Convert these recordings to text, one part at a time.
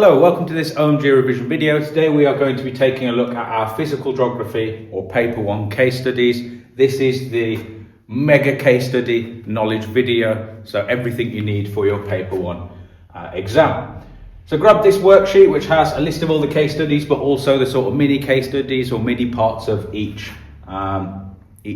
So, welcome to this OMG revision video. Today we are going to be taking a look at our physical geography or paper 1 case studies. This is the mega case study knowledge video, so everything you need for your paper 1 exam. So grab this worksheet which has a list of all the case studies, but also the sort of mini case studies or mini parts of each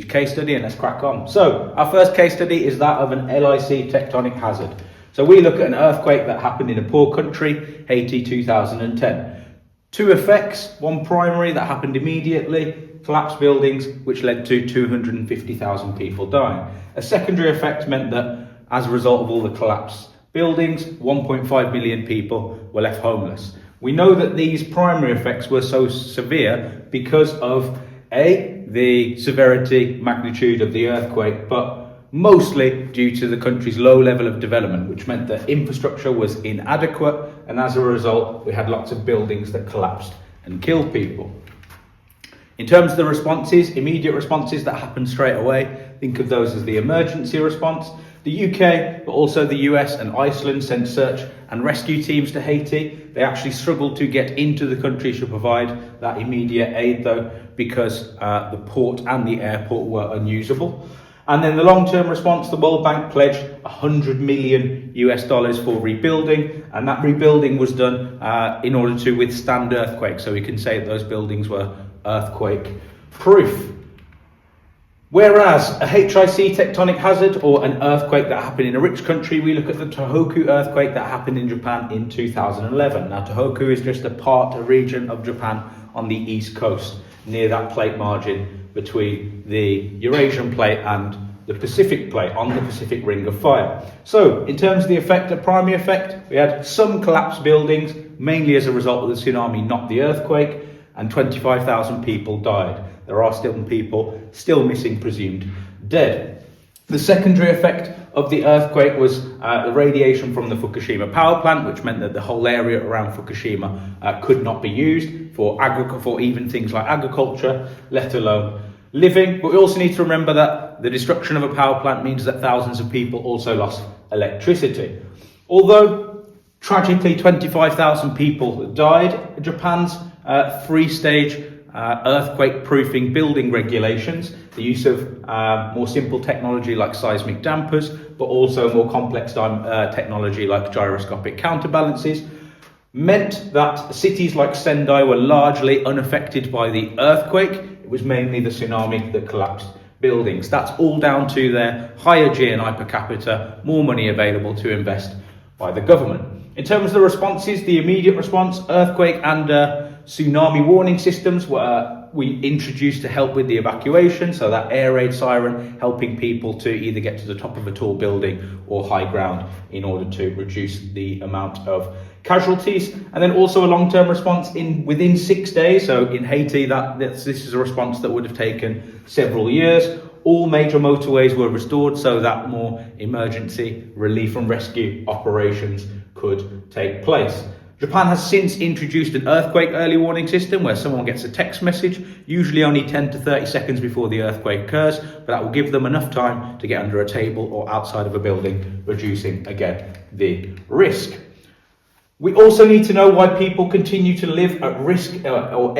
case study, and let's crack on. So our first case study is that of an LIC tectonic hazard. So we look at an earthquake that happened in a poor country, Haiti 2010. Two effects, one primary that happened immediately, collapsed buildings, which led to 250,000 people dying. A secondary effect meant that as a result of all the collapsed buildings, 1.5 million people were left homeless. We know that these primary effects were so severe because of the severity, magnitude of the earthquake, but mostly due to the country's low level of development, which meant that infrastructure was inadequate, and as a result, we had lots of buildings that collapsed and killed people. In terms of the responses, immediate responses that happened straight away, think of those as the emergency response. The UK, but also the US and Iceland sent search and rescue teams to Haiti. They actually struggled to get into the country to provide that immediate aid though, because the port and the airport were unusable. And then the long-term response, the World Bank pledged $100 million for rebuilding, and that rebuilding was done in order to withstand earthquakes. So we can say that those buildings were earthquake-proof. Whereas a HIC tectonic hazard or an earthquake that happened in a rich country, we look at the Tohoku earthquake that happened in Japan in 2011. Now Tohoku is just a region of Japan on the east coast, near that plate margin between the Eurasian plate and the Pacific plate on the Pacific Ring of Fire. So in terms of the effect, the primary effect, we had some collapsed buildings, mainly as a result of the tsunami, not the earthquake, and 25,000 people died. There are still people still missing, presumed dead. The secondary effect of the earthquake was the radiation from the Fukushima power plant, which meant that the whole area around Fukushima could not be used for even things like agriculture, let alone living. But we also need to remember that the destruction of a power plant means that thousands of people also lost electricity. Although tragically 25,000 people died, Japan's three-stage earthquake proofing building regulations, the use of more simple technology like seismic dampers, but also more complex technology like gyroscopic counterbalances, meant that cities like Sendai were largely unaffected by the earthquake. It was mainly the tsunami that collapsed buildings. That's all down to their higher GNI per capita, more money available to invest by the government. In terms of the responses, the immediate response, earthquake and tsunami warning systems we introduced to help with the evacuation, so that air raid siren helping people to either get to the top of a tall building or high ground in order to reduce the amount of casualties. And then also a long-term response within 6 days. So in Haiti, this is a response that would have taken several years. All major motorways were restored so that more emergency relief and rescue operations could take place. Japan has since introduced an earthquake early warning system where someone gets a text message, usually only 10 to 30 seconds before the earthquake occurs, but that will give them enough time to get under a table or outside of a building, reducing again the risk. We also need to know why people continue to live at risk or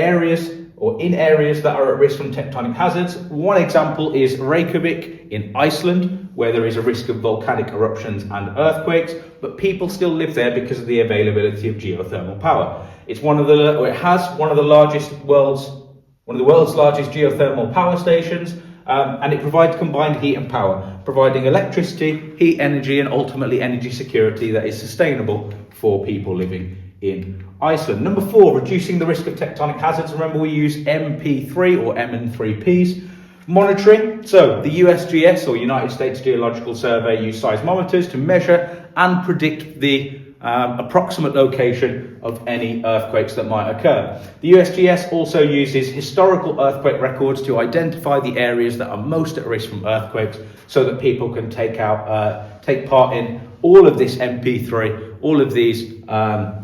in areas that are at risk from tectonic hazards. One example is Reykjavik in Iceland, where there is a risk of volcanic eruptions and earthquakes, but people still live there because of the availability of geothermal power. It has one of the world's largest geothermal power stations, and it provides combined heat and power, providing electricity, heat energy, and ultimately energy security that is sustainable for people living in Iceland. Number 4, reducing the risk of tectonic hazards. Remember, we use MP3 or M and 3Ps. Monitoring. So the USGS or United States Geological Survey use seismometers to measure and predict the approximate location of any earthquakes that might occur. The USGS also uses historical earthquake records to identify the areas that are most at risk from earthquakes so that people can take part in all of this MP3, all of these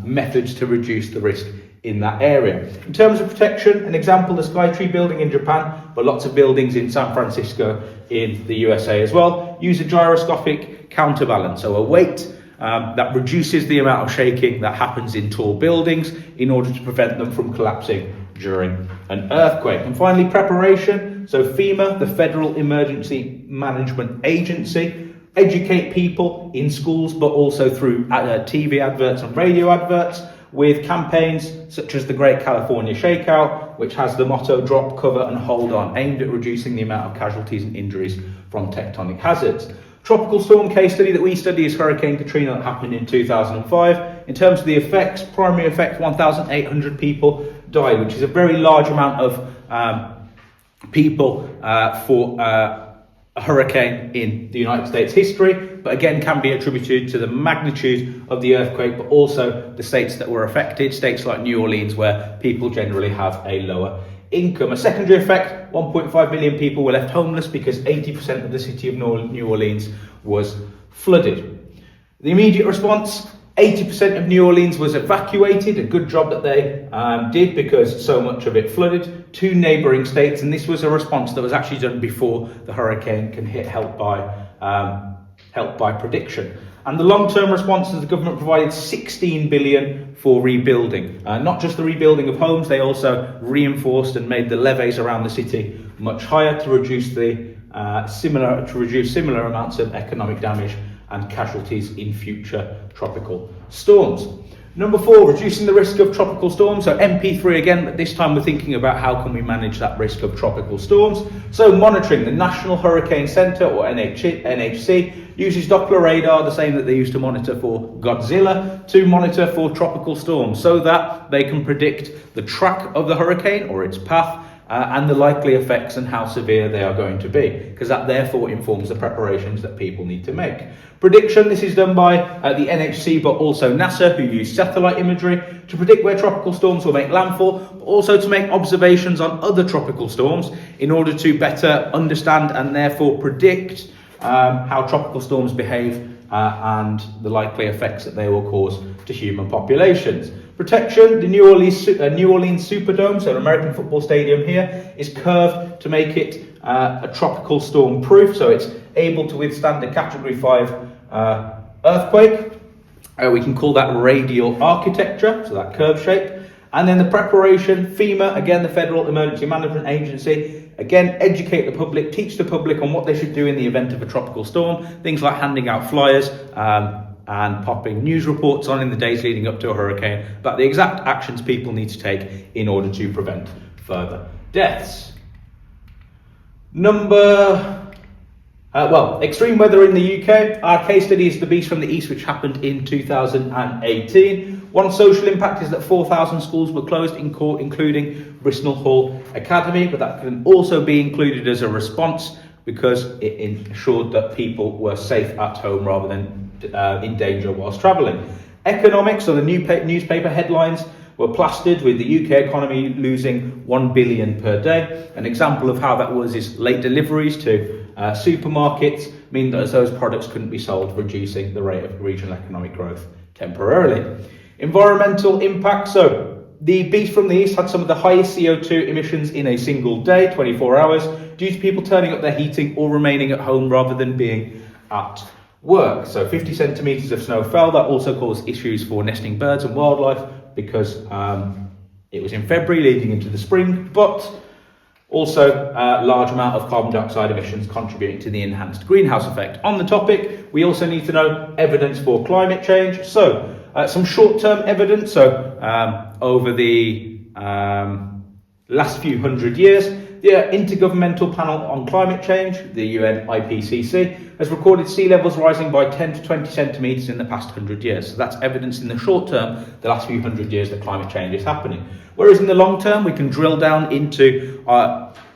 methods to reduce the risk in that area. In terms of protection, an example, the Skytree building in Japan, but lots of buildings in San Francisco in the USA as well, use a gyroscopic counterbalance, so a weight that reduces the amount of shaking that happens in tall buildings in order to prevent them from collapsing during an earthquake. And finally, preparation. So FEMA, the Federal Emergency Management Agency, educate people in schools, but also through TV adverts and radio adverts, with campaigns such as the Great California Shakeout, which has the motto "Drop, Cover and Hold On," aimed at reducing the amount of casualties and injuries from tectonic hazards. Tropical storm case study that we study is Hurricane Katrina, that happened in 2005. In terms of the effects, primary effect, 1,800 people died, which is a very large amount of people for a hurricane in the United States history, but again can be attributed to the magnitude of the earthquake, but also the states that were affected, states like New Orleans, where people generally have a lower income. A secondary effect, 1.5 million people were left homeless because 80% of the city of New Orleans was flooded. The immediate response, 80% of New Orleans was evacuated, a good job that they did, because so much of it flooded, to neighbouring states, and this was a response that was actually done before the hurricane can hit, helped by prediction. And the long-term responses, the government provided 16 billion for rebuilding. Not just the rebuilding of homes, they also reinforced and made the levees around the city much higher to reduce similar amounts of economic damage and casualties in future tropical storms. Number 4, reducing the risk of tropical storms. So MP3 again, but this time we're thinking about how can we manage that risk of tropical storms. So monitoring. The National Hurricane Center, or NHC, uses Doppler radar, the same that they used to monitor for Godzilla, to monitor for tropical storms, so that they can predict the track of the hurricane or its path, and the likely effects and how severe they are going to be, because that therefore informs the preparations that people need to make. Prediction, this is done by the NHC, but also NASA, who use satellite imagery to predict where tropical storms will make landfall, but also to make observations on other tropical storms in order to better understand and therefore predict how tropical storms behave and the likely effects that they will cause to human populations. Protection, the New Orleans Superdome, so an American football stadium here, is curved to make it a tropical storm proof, so it's able to withstand a Category 5 earthquake. We can call that radial architecture, so that curved shape. And then the preparation, FEMA, again the Federal Emergency Management Agency, again educate the public, teach the public on what they should do in the event of a tropical storm, things like handing out flyers, and popping news reports on in the days leading up to a hurricane about the exact actions people need to take in order to prevent further deaths. Extreme weather in the UK. Our case study is The Beast from the East, which happened in 2018. One social impact is that 4,000 schools were closed, including Bristol Hall Academy, but that can also be included as a response because it ensured that people were safe at home rather than in danger whilst travelling. Economics, so the newspaper headlines were plastered with the UK economy losing 1 billion per day. An example of how that was is late deliveries to supermarkets mean that those products couldn't be sold, reducing the rate of regional economic growth temporarily. Environmental impact, so the Beast from the East had some of the highest CO2 emissions in a single day, 24 hours, due to people turning up their heating or remaining at home rather than being at work. So 50 centimetres of snow fell. That also caused issues for nesting birds and wildlife because it was in February leading into the spring, but also a large amount of carbon dioxide emissions contributing to the enhanced greenhouse effect. On the topic, we also need to know evidence for climate change. So some short-term evidence. So over the last few hundred years, the Intergovernmental Panel on Climate Change, the UN IPCC, has recorded sea levels rising by 10 to 20 centimetres in the past 100 years. So that's evidence in the short term, the last few hundred years, that climate change is happening. Whereas in the long term, we can drill down into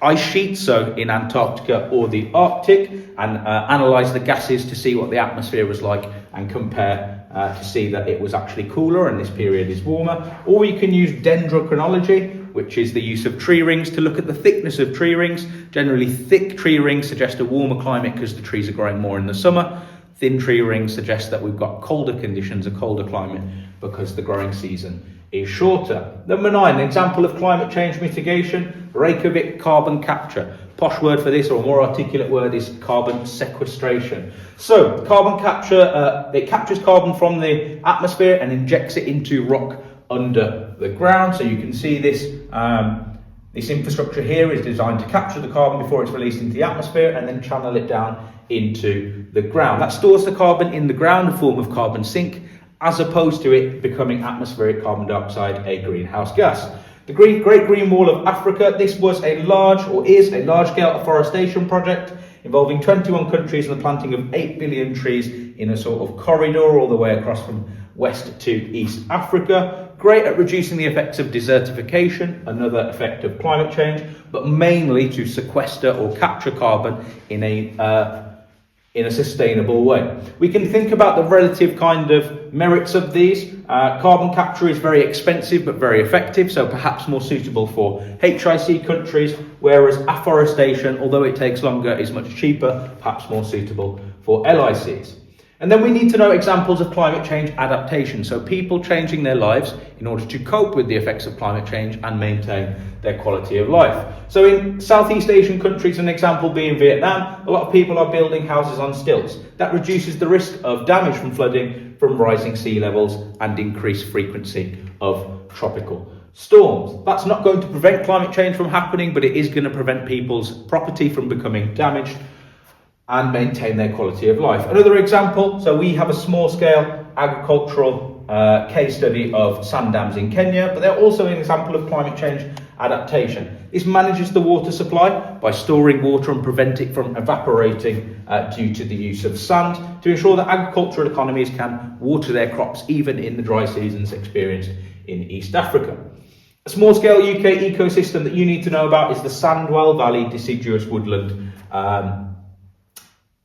ice sheets, so in Antarctica or the Arctic, and analyse the gases to see what the atmosphere was like and compare to see that it was actually cooler and this period is warmer. Or we can use dendrochronology, which is the use of tree rings to look at the thickness of tree rings. Generally, thick tree rings suggest a warmer climate because the trees are growing more in the summer. Thin tree rings suggest that we've got colder conditions, a colder climate, because the growing season is shorter. Number 9, an example of climate change mitigation, Reykjavik carbon capture. posh word for this, or a more articulate word, is carbon sequestration. So carbon capture, it captures carbon from the atmosphere and injects it into rock under the ground. So you can see this, this infrastructure here is designed to capture the carbon before it's released into the atmosphere and then channel it down into the ground. That stores the carbon in the ground in the form of carbon sink, as opposed to it becoming atmospheric carbon dioxide, a greenhouse gas. The Great Green Wall of Africa, this was a large, or is a large-scale afforestation project involving 21 countries and the planting of 8 billion trees in a sort of corridor all the way across from West to East Africa. Great at reducing the effects of desertification, another effect of climate change, but mainly to sequester or capture carbon in a sustainable way. We can think about the relative kind of merits of these. Carbon capture is very expensive but very effective, so perhaps more suitable for HIC countries, whereas afforestation, although it takes longer, is much cheaper, perhaps more suitable for LICs. And then we need to know examples of climate change adaptation, so people changing their lives in order to cope with the effects of climate change and maintain their quality of life. So in Southeast Asian countries, an example being Vietnam, a lot of people are building houses on stilts. That reduces the risk of damage from flooding, from rising sea levels and increased frequency of tropical storms. That's not going to prevent climate change from happening, but it is going to prevent people's property from becoming damaged and maintain their quality of life. Another example, so we have a small-scale agricultural case study of sand dams in Kenya, but they're also an example of climate change adaptation. This manages the water supply by storing water and prevent it from evaporating due to the use of sand, to ensure that agricultural economies can water their crops even in the dry seasons experienced in East Africa. A small-scale UK ecosystem that you need to know about is the Sandwell Valley deciduous woodland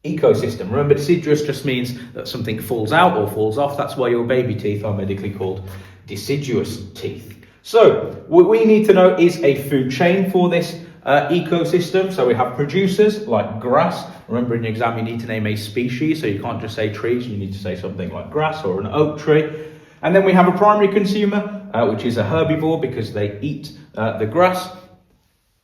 ecosystem. Remember, deciduous just means that something falls out or falls off. That's why your baby teeth are medically called deciduous teeth. So what we need to know is a food chain for this ecosystem. So we have producers like grass. Remember, in your exam you need to name a species, so you can't just say trees, you need to say something like grass or an oak tree. And then we have a primary consumer, which is a herbivore because they eat the grass.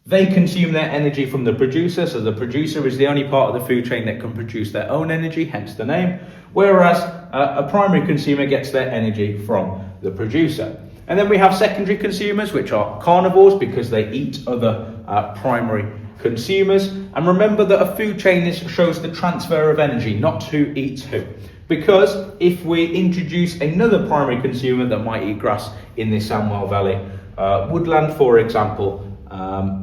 They consume their energy from the producer, so the producer is the only part of the food chain that can produce their own energy, hence the name, whereas a primary consumer gets their energy from the producer. And then we have secondary consumers, which are carnivores because they eat other primary consumers. And remember that a food chain shows the transfer of energy, not who eats who. Because if we introduce another primary consumer that might eat grass in the Sandwell Valley woodland, for example,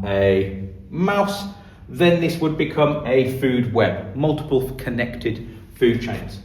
a mouse, then this would become a food web, multiple connected food chains.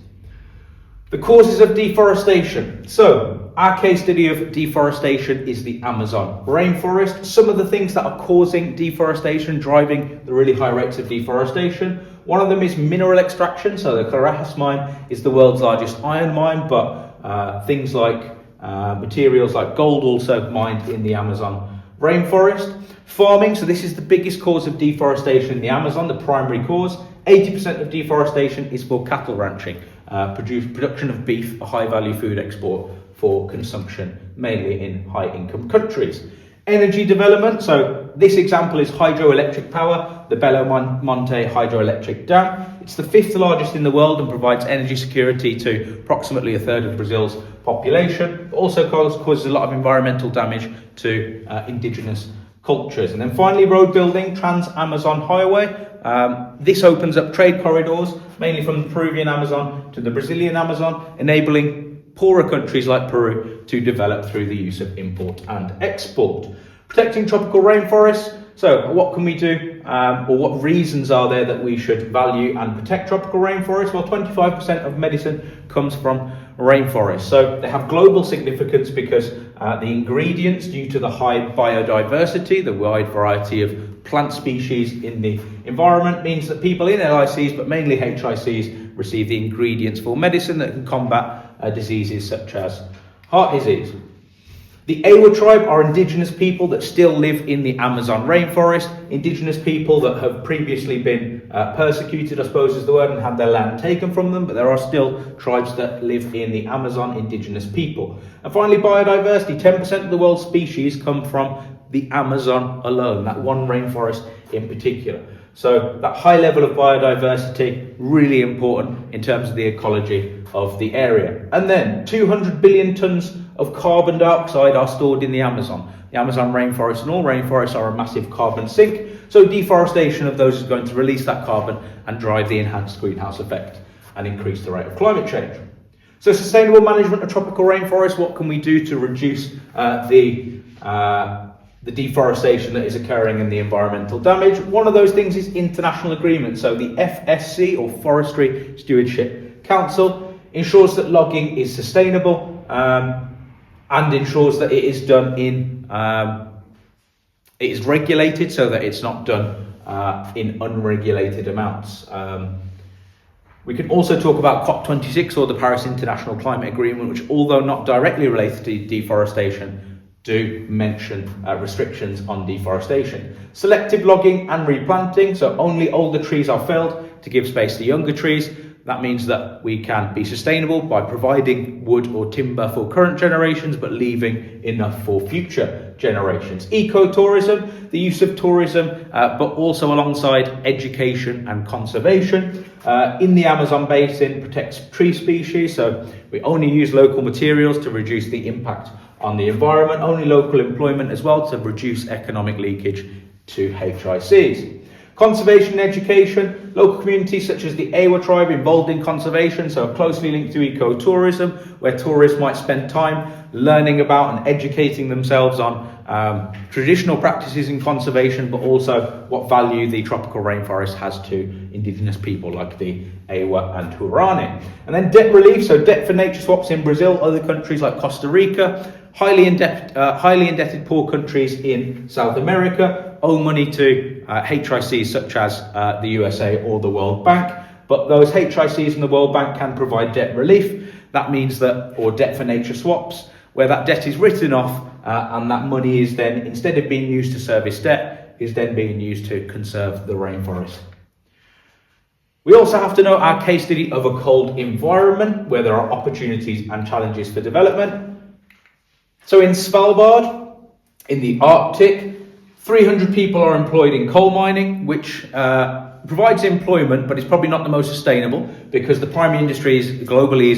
The causes of deforestation. So our case study of deforestation is the Amazon rainforest. Some of the things that are causing deforestation, driving the really high rates of deforestation. One of them is mineral extraction. So the Carajás mine is the world's largest iron mine, but things like materials like gold also mined in the Amazon rainforest. Farming, so this is the biggest cause of deforestation in the Amazon, the primary cause. 80% of deforestation is for cattle ranching, production of beef, a high value food export for consumption, mainly in high income countries. Energy development, so this example is hydroelectric power, the Belo Monte hydroelectric dam. It's the 5th largest in the world and provides energy security to approximately a third of Brazil's population, but also causes a lot of environmental damage to indigenous cultures. And then finally, road building, Trans-Amazon Highway. This opens up trade corridors, mainly from the Peruvian Amazon to the Brazilian Amazon, enabling poorer countries like Peru to develop through the use of import and export. Protecting tropical rainforests. So what can we do, or what reasons are there that we should value and protect tropical rainforests? Well, 25% of medicine comes from rainforests. So they have global significance because the ingredients, due to the high biodiversity, the wide variety of plant species in the environment, means that people in LICs, but mainly HICs, receive the ingredients for medicine that can combat diseases such as heart disease. The Awa tribe are indigenous people that still live in the Amazon rainforest, indigenous people that have previously been persecuted, I suppose is the word, and had their land taken from them, but there are still tribes that live in the Amazon, indigenous people. And finally, biodiversity. 10% of the world's species come from the Amazon alone, that one rainforest in particular. So that high level of biodiversity, really important in terms of the ecology of the area. And then 200 billion tons of carbon dioxide are stored in the Amazon. The Amazon rainforest and all rainforests are a massive carbon sink. So deforestation of those is going to release that carbon and drive the enhanced greenhouse effect and increase the rate of climate change. So sustainable management of tropical rainforests, what can we do to reduce the deforestation that is occurring and the environmental damage? One of those things is international agreement. So the FSC, or Forestry Stewardship Council, ensures that logging is sustainable and ensures that it is done it is regulated so that it's not done in unregulated amounts. We can also talk about COP26, or the Paris International Climate Agreement, which, although not directly related to deforestation, do mention restrictions on deforestation. Selective logging and replanting, so only older trees are felled to give space to younger trees. That means that we can be sustainable by providing wood or timber for current generations, but leaving enough for future generations. Ecotourism, the use of tourism, but also alongside education and conservation. In the Amazon basin, protects tree species, so we only use local materials to reduce the impact on the environment, only local employment as well to reduce economic leakage to HICs. Conservation and education, local communities such as the AQA tribe involved in conservation, so closely linked to ecotourism, where tourists might spend time learning about and educating themselves on traditional practices in conservation, but also what value the tropical rainforest has to indigenous people like the AQA and Huarani. And then debt relief, so debt for nature swaps in Brazil, other countries like Costa Rica, highly indebted poor countries in South America owe money to HICs such as the USA or the World Bank, but those HICs and the World Bank can provide debt relief. That means that, or debt for nature swaps, where that debt is written off and that money is then, instead of being used to service debt, is then being used to conserve the rainforest. We also have to know our case study of a cold environment where there are opportunities and challenges for development. So in Svalbard, in the Arctic, 300 people are employed in coal mining, which provides employment, but it's probably not the most sustainable because the primary industry globally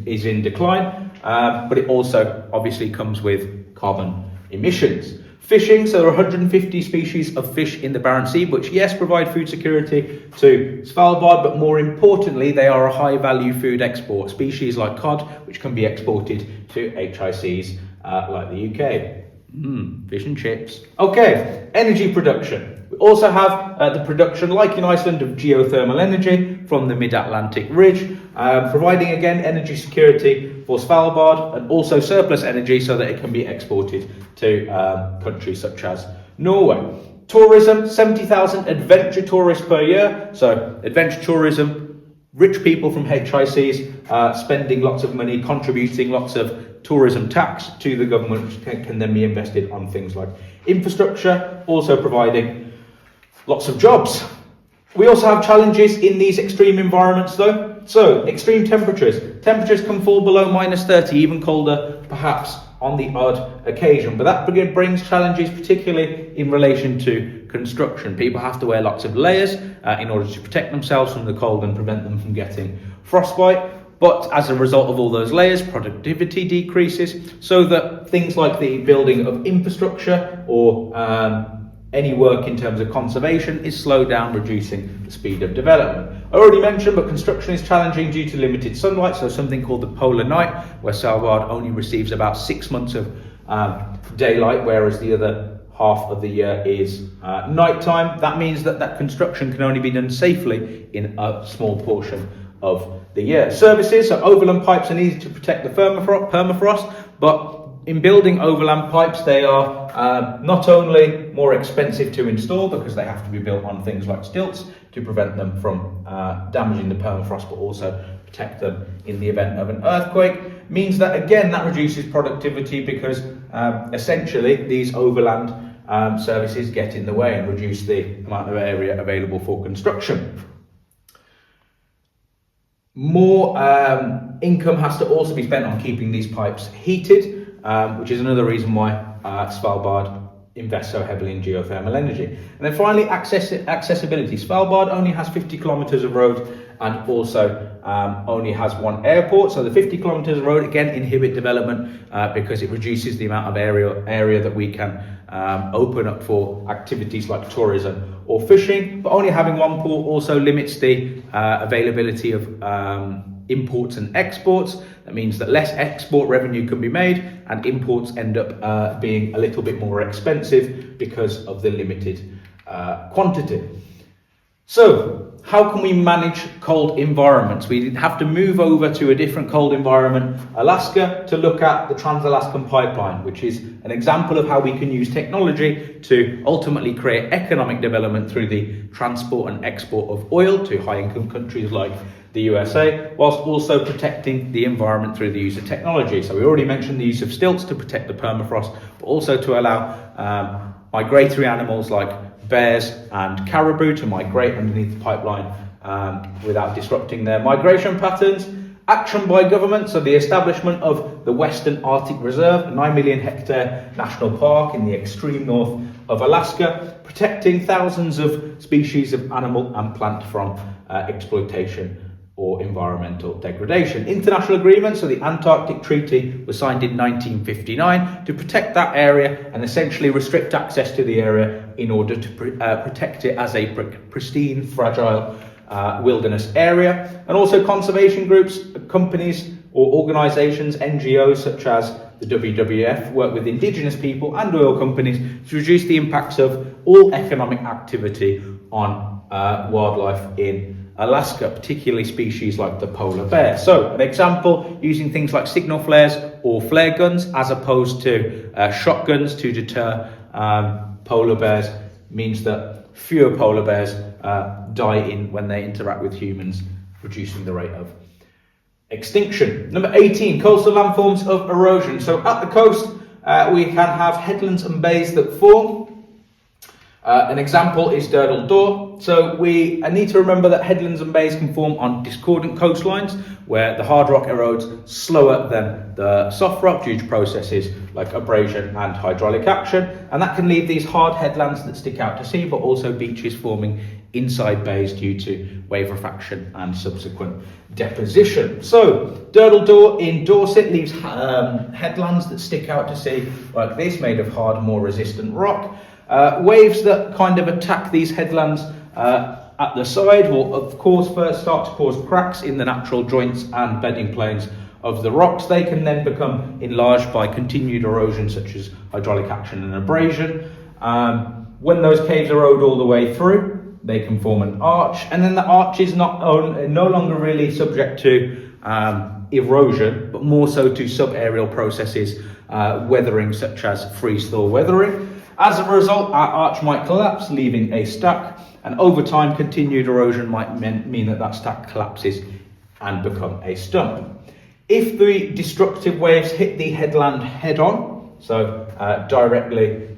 is in decline, but it also obviously comes with carbon emissions. Fishing, so there are 150 species of fish in the Barents Sea, which yes, provide food security to Svalbard, but more importantly, they are a high value food export. Species like cod, which can be exported to HICs like the UK. Fish and chips. Okay, energy production. We also have the production, like in Iceland, of geothermal energy from the mid-Atlantic ridge, providing again energy security for Svalbard and also surplus energy so that it can be exported to countries such as Norway. Tourism, 70,000 adventure tourists per year. So adventure tourism, rich people from HICs spending lots of money, contributing lots of tourism tax to the government, which can then be invested on things like infrastructure, also providing lots of jobs. We also have challenges in these extreme environments though. So extreme temperatures. Temperatures can fall below -30, even colder perhaps on the odd occasion, but that brings challenges particularly in relation to construction. People have to wear lots of layers in order to protect themselves from the cold and prevent them from getting frostbite. But as a result of all those layers, productivity decreases, so that things like the building of infrastructure or any work in terms of conservation is slowed down, reducing the speed of development. I already mentioned, but construction is challenging due to limited sunlight, so something called the polar night, where Svalbard only receives about 6 months of daylight, whereas the other half of the year is nighttime. That means that construction can only be done safely in a small portion of the year. Services, so overland pipes are needed to protect the permafrost, but in building overland pipes, they are not only more expensive to install because they have to be built on things like stilts to prevent them from damaging the permafrost, but also protect them in the event of an earthquake. Means that again, that reduces productivity because essentially these overland services get in the way and reduce the amount of area available for construction. More income has to also be spent on keeping these pipes heated, which is another reason why Svalbard invest so heavily in geothermal energy. And then finally, accessibility. Svalbard only has 50 kilometers of road and also only has one airport. So the 50 kilometers of road again inhibit development because it reduces the amount of area that we can open up for activities like tourism or fishing. But only having one port also limits the availability of imports and exports. That means that less export revenue can be made and imports end up being a little bit more expensive because of the limited quantity. So how can we manage cold environments? We have to move over to a different cold environment, Alaska, to look at the Trans-Alaskan Pipeline, which is an example of how we can use technology to ultimately create economic development through the transport and export of oil to high-income countries like the USA, whilst also protecting the environment through the use of technology. So we already mentioned the use of stilts to protect the permafrost, but also to allow migratory animals like bears and caribou to migrate underneath the pipeline without disrupting their migration patterns. Action by government, so the establishment of the Western Arctic Reserve, a 9 million hectare national park in the extreme north of Alaska, protecting thousands of species of animal and plant from exploitation or environmental degradation. International agreements, so the Antarctic Treaty was signed in 1959 to protect that area and essentially restrict access to the area in order to protect it as a pristine, fragile wilderness area. And also conservation groups, companies or organisations, NGOs such as the WWF, work with indigenous people and oil companies to reduce the impacts of all economic activity on wildlife in Alaska, particularly species like the polar bear. So an example, using things like signal flares or flare guns as opposed to shotguns to deter polar bears means that fewer polar bears die when they interact with humans, reducing the rate of extinction. Number 18, coastal landforms of erosion. So at the coast, we can have headlands and bays that form. An example is Durdle Door. So we need to remember that headlands and bays can form on discordant coastlines where the hard rock erodes slower than the soft rock due to processes like abrasion and hydraulic action. And that can leave these hard headlands that stick out to sea, but also beaches forming inside bays due to wave refraction and subsequent deposition. So Durdle Door in Dorset leaves headlands that stick out to sea like this, made of hard, more resistant rock. Waves that kind of attack these headlands at the side will of course first start to cause cracks in the natural joints and bedding planes of the rocks. They can then become enlarged by continued erosion such as hydraulic action and abrasion. When those caves erode all the way through, they can form an arch, and then the arch is no longer really subject to erosion, but more so to subaerial processes, weathering such as freeze-thaw weathering. As a result, our arch might collapse, leaving a stack, and over time, continued erosion might mean that that stack collapses and become a stump. If the destructive waves hit the headland head-on, so directly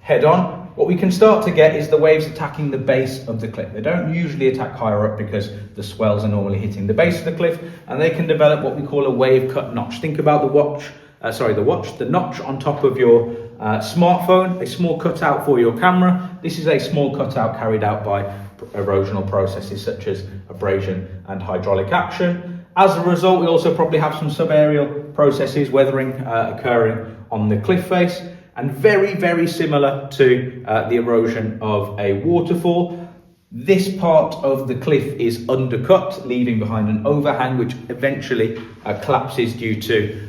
head-on, what we can start to get is the waves attacking the base of the cliff. They don't usually attack higher up because the swells are normally hitting the base of the cliff, and they can develop what we call a wave-cut notch. Think about the notch on top of your smartphone, a small cutout for your camera. This is a small cutout carried out by erosional processes such as abrasion and hydraulic action. As a result, we also probably have some subaerial processes, weathering occurring on the cliff face, and very, very similar to the erosion of a waterfall. This part of the cliff is undercut, leaving behind an overhang which eventually collapses due to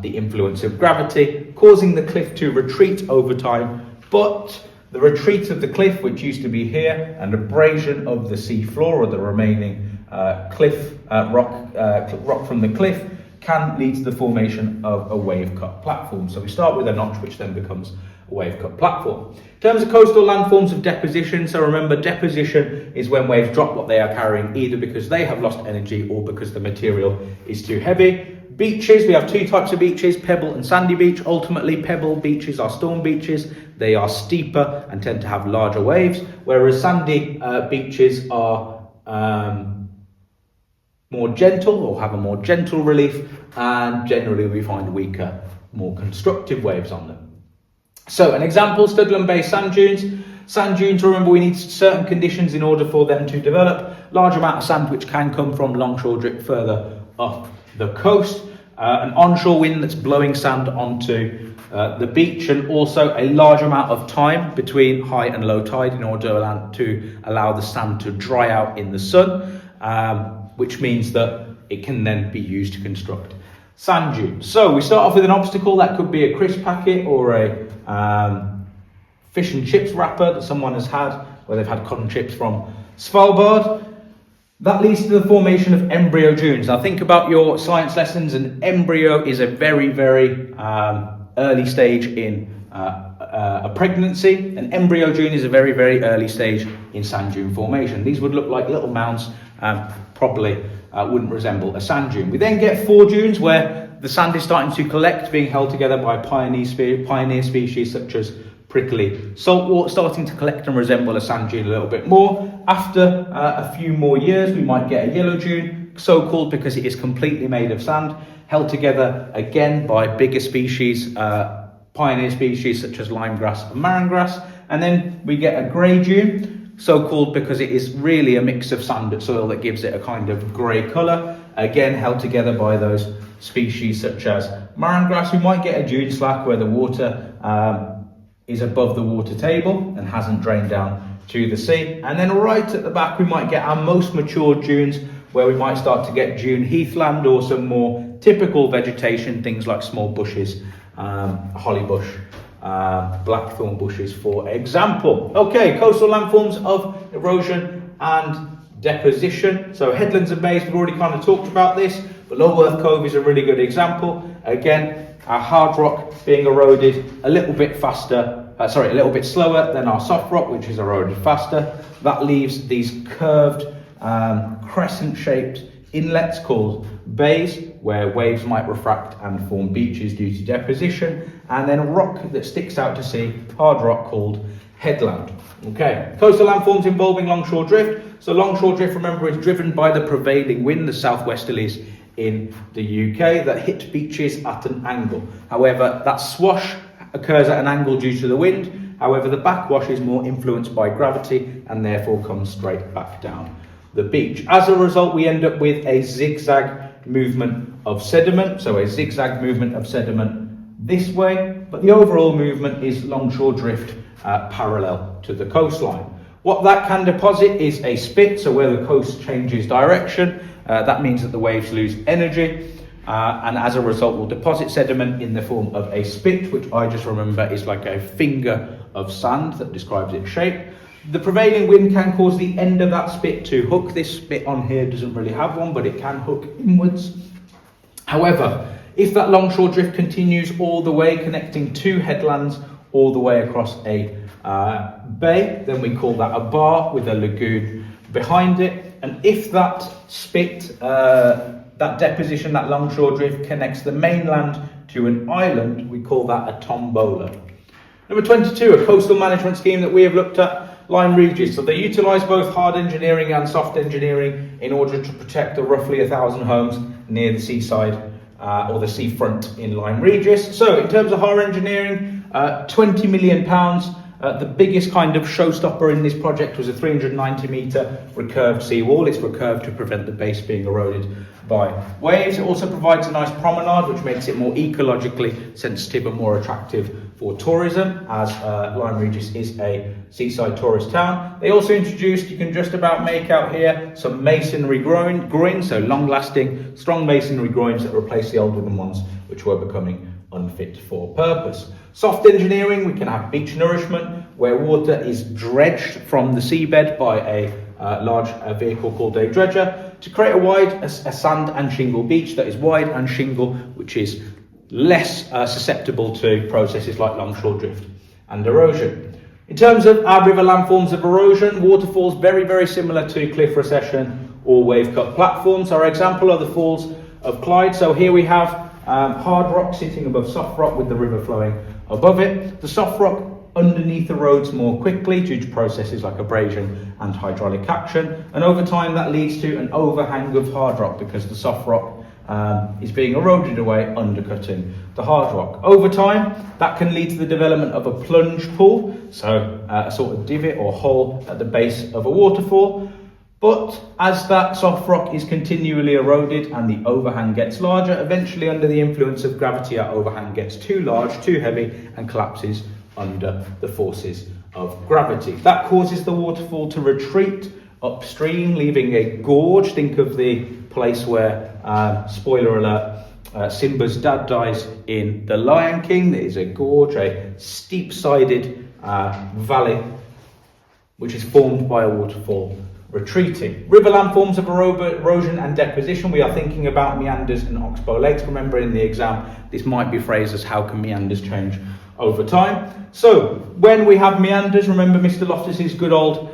the influence of gravity, causing the cliff to retreat over time. But the retreat of the cliff, which used to be here, and abrasion of the sea floor or the remaining rock from the cliff, can lead to the formation of a wave-cut platform. So we start with a notch, which then becomes a wave-cut platform. In terms of coastal landforms of deposition, so remember, deposition is when waves drop what they are carrying, either because they have lost energy or because the material is too heavy. Beaches, we have two types of beaches, pebble and sandy beach. Ultimately, pebble beaches are storm beaches. They are steeper and tend to have larger waves, whereas sandy beaches are more gentle or have a more gentle relief, and generally we find weaker, more constructive waves on them. So an example, studland-based sand dunes. Sand dunes, remember, we need certain conditions in order for them to develop. Large amount of sand which can come from longshore drift further up the coast. An onshore wind that's blowing sand onto the beach, and also a large amount of time between high and low tide in order to allow the sand to dry out in the sun, which means that it can then be used to construct sand dunes. So we start off with an obstacle that could be a crisp packet or a fish and chips wrapper that someone has had, where they've had cod and chips from Svalbard. That leads to the formation of embryo dunes. Now think about your science lessons. An embryo is a very, very early stage in a pregnancy. An embryo dune is a very, very early stage in sand dune formation. These would look like little mounds, probably wouldn't resemble a sand dune. We then get fore dunes, where the sand is starting to collect, being held together by pioneer species such as prickly saltwort, starting to collect and resemble a sand dune a little bit more. After a few more years, we might get a yellow dune, so called because it is completely made of sand, held together again by bigger species, pioneer species such as limegrass and marrongrass. And then we get a grey dune, so called because it is really a mix of sand and soil that gives it a kind of grey colour, again held together by those species such as marrongrass. We might get a dune slack where the water is above the water table and hasn't drained down to the sea. And then right at the back we might get our most mature dunes, where we might start to get dune heathland or some more typical vegetation, things like small bushes, holly bush, blackthorn bushes, for example. Okay, coastal landforms of erosion and deposition. So headlands and bays, we've already kind of talked about this, but Low Worth Cove is a really good example. Again, our hard rock being eroded a little bit slower than our soft rock, which is eroded faster. That leaves these curved, crescent-shaped inlets called bays, where waves might refract and form beaches due to deposition, and then rock that sticks out to sea, hard rock, called headland. Okay, coastal landforms involving longshore drift. So longshore drift, remember, is driven by the prevailing wind, the southwesterlies in the UK, that hit beaches at an angle. However, that swash occurs at an angle due to the wind. However, the backwash is more influenced by gravity and therefore comes straight back down the beach. As a result, we end up with a zigzag movement of sediment. So a zigzag movement of sediment this way, but the overall movement is longshore drift parallel to the coastline. What that can deposit is a spit, so where the coast changes direction, that means that the waves lose energy, and as a result will deposit sediment in the form of a spit, which I just remember is like a finger of sand that describes its shape. The prevailing wind can cause the end of that spit to hook. This spit on here doesn't really have one, but it can hook inwards. However, if that longshore drift continues all the way, connecting two headlands all the way across a bay, then we call that a bar with a lagoon behind it. And if that spit, that deposition, that longshore drift connects the mainland to an island, we call that a tombola. Number 22, a coastal management scheme that we have looked at, Lyme Regis. So they utilise both hard engineering and soft engineering in order to protect the roughly 1,000 homes near the seaside or the seafront in Lyme Regis. So in terms of hard engineering, £20 million. The biggest kind of showstopper in this project was a 390-metre recurved seawall. It's recurved to prevent the base being eroded by waves. It also provides a nice promenade, which makes it more ecologically sensitive and more attractive for tourism, as Lyme Regis is a seaside tourist town. They also introduced, you can just about make out here, some masonry groins, so long-lasting, strong masonry groins that replace the old wooden ones, which were becoming unfit for purpose. Soft engineering, we can have beach nourishment, where water is dredged from the seabed by a large vehicle called a dredger to create a sand and shingle beach that is wide and shingle, which is less susceptible to processes like longshore drift and erosion. In terms of our river landforms of erosion, waterfalls very, very similar to cliff recession or wave cut platforms. Our example are the falls of Clyde. So here we have hard rock sitting above soft rock with the river flowing above it. The soft rock underneath erodes more quickly due to processes like abrasion and hydraulic action, and over time that leads to an overhang of hard rock because the soft rock is being eroded away, undercutting the hard rock. Over time, that can lead to the development of a plunge pool, so a sort of divot or hole at the base of a waterfall. But as that soft rock is continually eroded and the overhang gets larger, eventually under the influence of gravity, that overhang gets too large, too heavy, and collapses under the forces of gravity. That causes the waterfall to retreat upstream, leaving a gorge. Think of the place where, spoiler alert, Simba's dad dies in The Lion King. There is a gorge, a steep-sided valley, which is formed by a waterfall retreating. River landforms of erosion and deposition. We are thinking about meanders and oxbow lakes. Remember, in the exam, this might be phrased as how can meanders change over time. So when we have meanders, remember Mr. Loftus's good old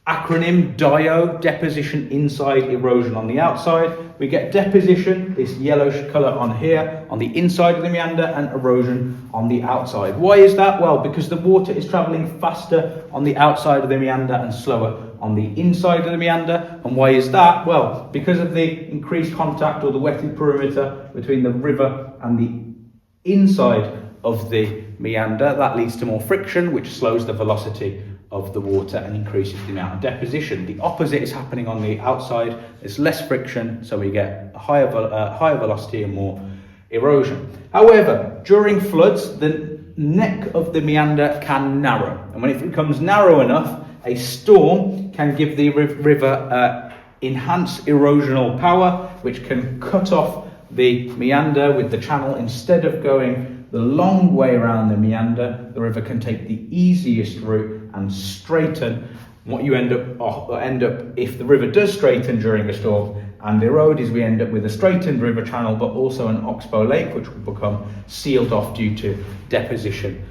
acronym DIO, deposition inside, erosion on the outside. We get deposition, this yellowish colour on here, on the inside of the meander, and erosion on the outside. Why is that? Well, because the water is travelling faster on the outside of the meander and slower on the inside of the meander. And why is that? Well, because of the increased contact or the wetted perimeter between the river and the inside of the meander, that leads to more friction, which slows the velocity of the water and increases the amount of deposition. The opposite is happening on the outside. There's less friction, so we get a higher velocity and more erosion. However, during floods, the neck of the meander can narrow. And when it becomes narrow enough, a storm can give the river enhanced erosional power, which can cut off the meander with the channel. Instead of going the long way around the meander, the river can take the easiest route and straighten. What you end up if the river does straighten during a storm and erode, is we end up with a straightened river channel, but also an oxbow lake, which will become sealed off due to deposition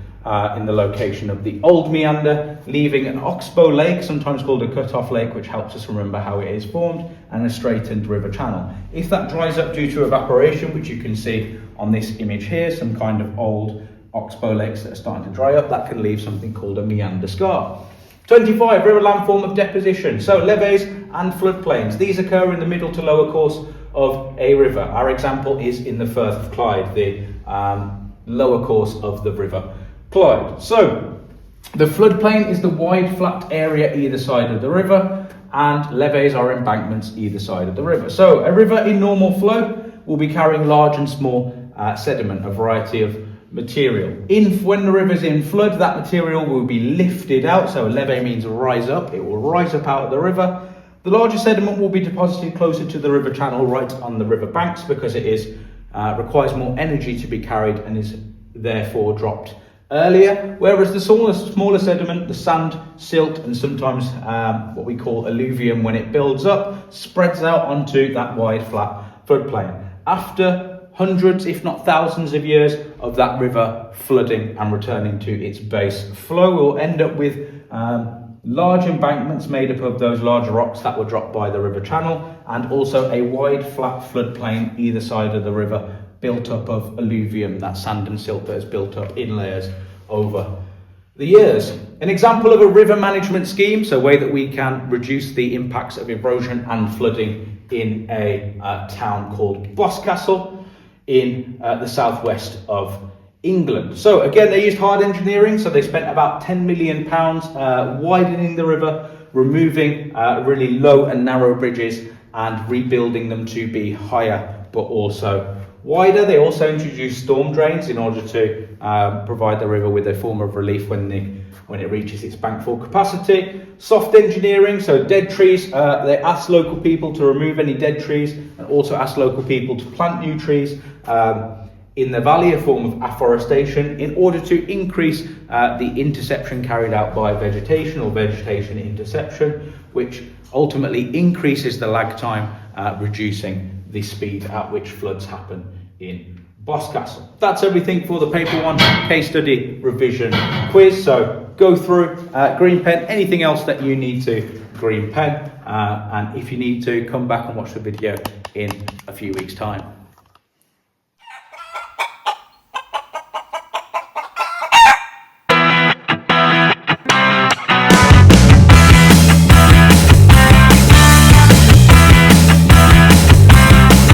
in the location of the old meander, leaving an oxbow lake, sometimes called a cut-off lake, which helps us remember how it is formed, and a straightened river channel. If that dries up due to evaporation, which you can see on this image here, some kind of old oxbow lakes that are starting to dry up, that can leave something called a meander scar. 25, river landform of deposition. So levees and floodplains. These occur in the middle to lower course of a river. Our example is in the Firth of Clyde, the lower course of the River Clyde. So the floodplain is the wide flat area either side of the river, and levees are embankments either side of the river. So a river in normal flow will be carrying large and small sediment, a variety of material. When the river's in flood, that material will be lifted out. So a levee means rise up. It will rise up out of the river. The larger sediment will be deposited closer to the river channel, right on the river banks, because it is requires more energy to be carried and is therefore dropped earlier. Whereas the smaller sediment, the sand, silt, and sometimes what we call alluvium, when it builds up, spreads out onto that wide flat floodplain. After hundreds, if not thousands of years of that river flooding and returning to its base flow, we'll end up with large embankments made up of those larger rocks that were dropped by the river channel, and also a wide flat floodplain either side of the river, built up of alluvium, that sand and silt that has built up in layers over the years. An example of a river management scheme, so a way that we can reduce the impacts of erosion and flooding in a town called Boscastle in the southwest of England. So again, they used hard engineering, so they spent about £10 million widening the river, removing really low and narrow bridges and rebuilding them to be higher but also wider. They also introduced storm drains in order to provide the river with a form of relief when it reaches its bank full capacity. Soft engineering, so dead trees, they asked local people to remove any dead trees and also asked local people to plant new trees in the valley, a form of afforestation, in order to increase the interception carried out by vegetation, or vegetation interception, which ultimately increases the lag time, reducing the speed at which floods happen in Boscastle. That's everything for the Paper 1 case study revision quiz. So go through, green pen, anything else that you need to, green pen, and if you need to, come back and watch the video in a few weeks' time.